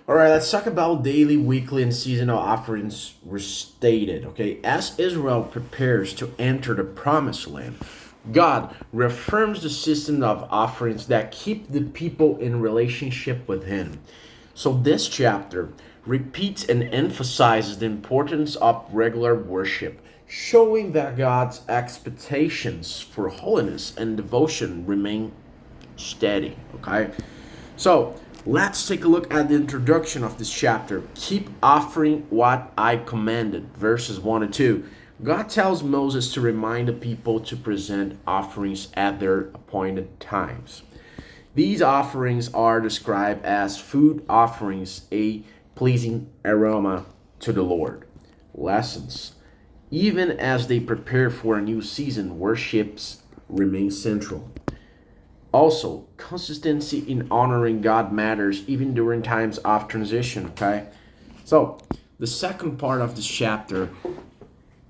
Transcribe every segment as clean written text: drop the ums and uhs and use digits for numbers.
All right, let's talk about daily, weekly, and seasonal offerings restated. Okay, as Israel prepares to enter the promised land, God reaffirms the system of offerings that keep the people in relationship with Him. So, this chapter repeats and emphasizes the importance of regular worship, showing that God's expectations for holiness and devotion remain steady. Okay, so let's take a look at the introduction of this chapter. Keep offering what I commanded, verses 1 and 2. God tells Moses to remind the people to present offerings at their appointed times. These offerings are described as food offerings, a pleasing aroma to the Lord. Lessons. Even as they prepare for a new season, worships remain central. Also, consistency in honoring God matters even during times of transition, okay? So, the second part of this chapter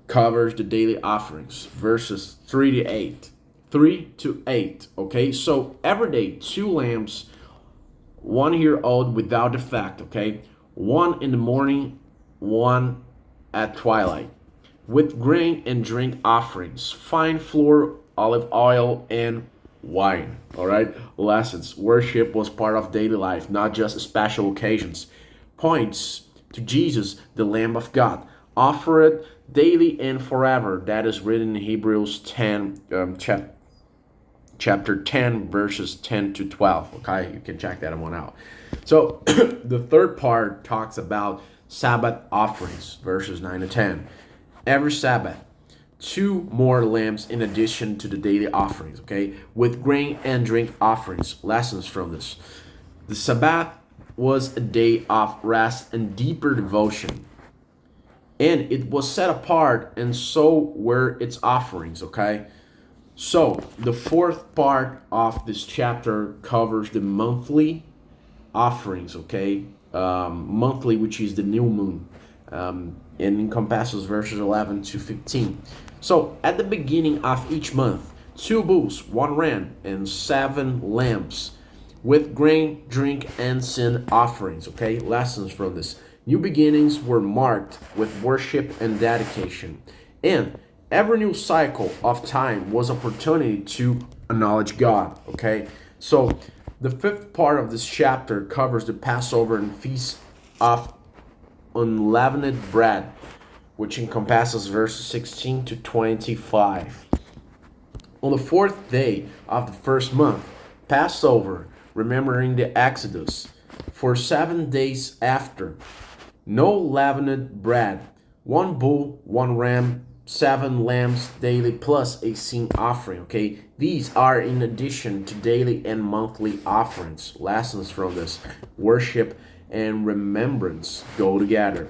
covers the daily offerings, verses 3 to 8. 3 to 8, okay? So, every day, 2 lambs, 1 year old without defect, okay? One in the morning, one at twilight, with grain and drink offerings, fine flour, olive oil, and wine. All right. Lessons. Worship was part of daily life, not just special occasions. Points to Jesus, the Lamb of God, offered daily and forever. That is written in Hebrews 10, chapter 10, verses 10 to 12. Okay, you can check that one out. So the third part talks about Sabbath offerings, verses 9 to 10. Every Sabbath, 2 more lambs in addition to the daily offerings, okay, with grain and drink offerings. Lessons from this. The Sabbath was a day of rest and deeper devotion, and it was set apart, and so were its offerings, okay? So, the fourth part of this chapter covers the monthly offerings, okay? Monthly, which is the new moon, and encompasses verses 11 to 15. So, at the beginning of each month, 2 bulls, 1 ram, and 7 lambs with grain, drink, and sin offerings. Okay, lessons from this. New beginnings were marked with worship and dedication. And every new cycle of time was opportunity to acknowledge God. Okay, so the fifth part of this chapter covers the Passover and Feast of Unleavened Bread, which encompasses verses 16 to 25. On the fourth day of the first month, Passover, remembering the Exodus, for 7 days after, no leavened bread, 1 bull, 1 ram, 7 lambs daily, plus a sin offering. Okay, these are in addition to daily and monthly offerings. Lessons from this. Worship and remembrance go together.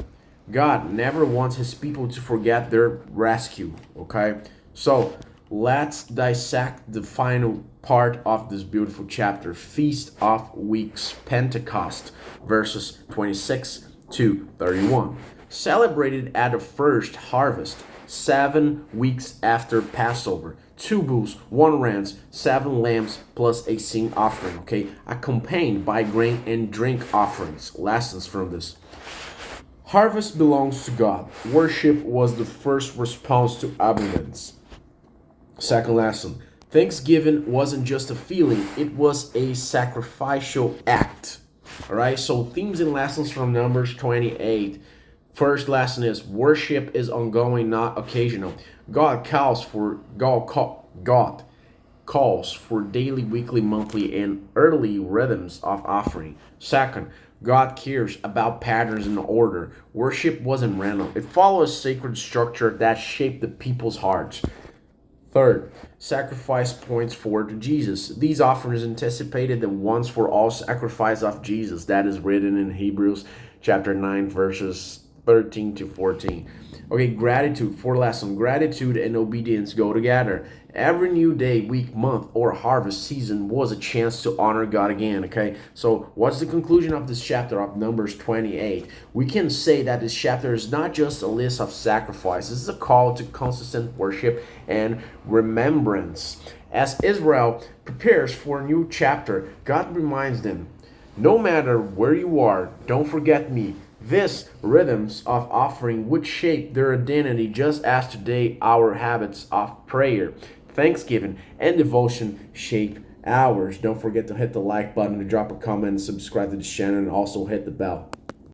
God never wants his people to forget their rescue, okay? So let's dissect the final part of this beautiful chapter, Feast of Weeks, Pentecost, verses 26 to 31. Celebrated at the first harvest, 7 weeks after Passover. 2 bulls, 1 ram, 7 lambs, plus a sin offering, okay? Accompanied by grain and drink offerings. Lessons from this. Harvest belongs to God. Worship was the first response to abundance. Second lesson. Thanksgiving wasn't just a feeling, it was a sacrificial act. All right, so themes and lessons from Numbers 28. First lesson is worship is ongoing, not occasional. God calls for daily, weekly, monthly, and early rhythms of offering. Second, God cares about patterns and order. Worship wasn't random. It follows a sacred structure that shaped the people's hearts. Third, sacrifice points forward to Jesus. These offerings anticipated the once for all sacrifice of Jesus that is written in Hebrews chapter 9 verses 13 to 14. Okay, gratitude for lesson. Gratitude and obedience go together. Every new day, week, month, or harvest season was a chance to honor God again. Okay, so what's the conclusion of this chapter of Numbers 28? We can say that this chapter is not just a list of sacrifices, it's a call to consistent worship and remembrance. As Israel prepares for a new chapter, God reminds them No matter where you are, don't forget me. These rhythms of offering would shape their identity just as today our habits of prayer, thanksgiving, and devotion shape ours. Don't forget to hit the like button, to drop a comment, and subscribe to the channel, and also hit the bell.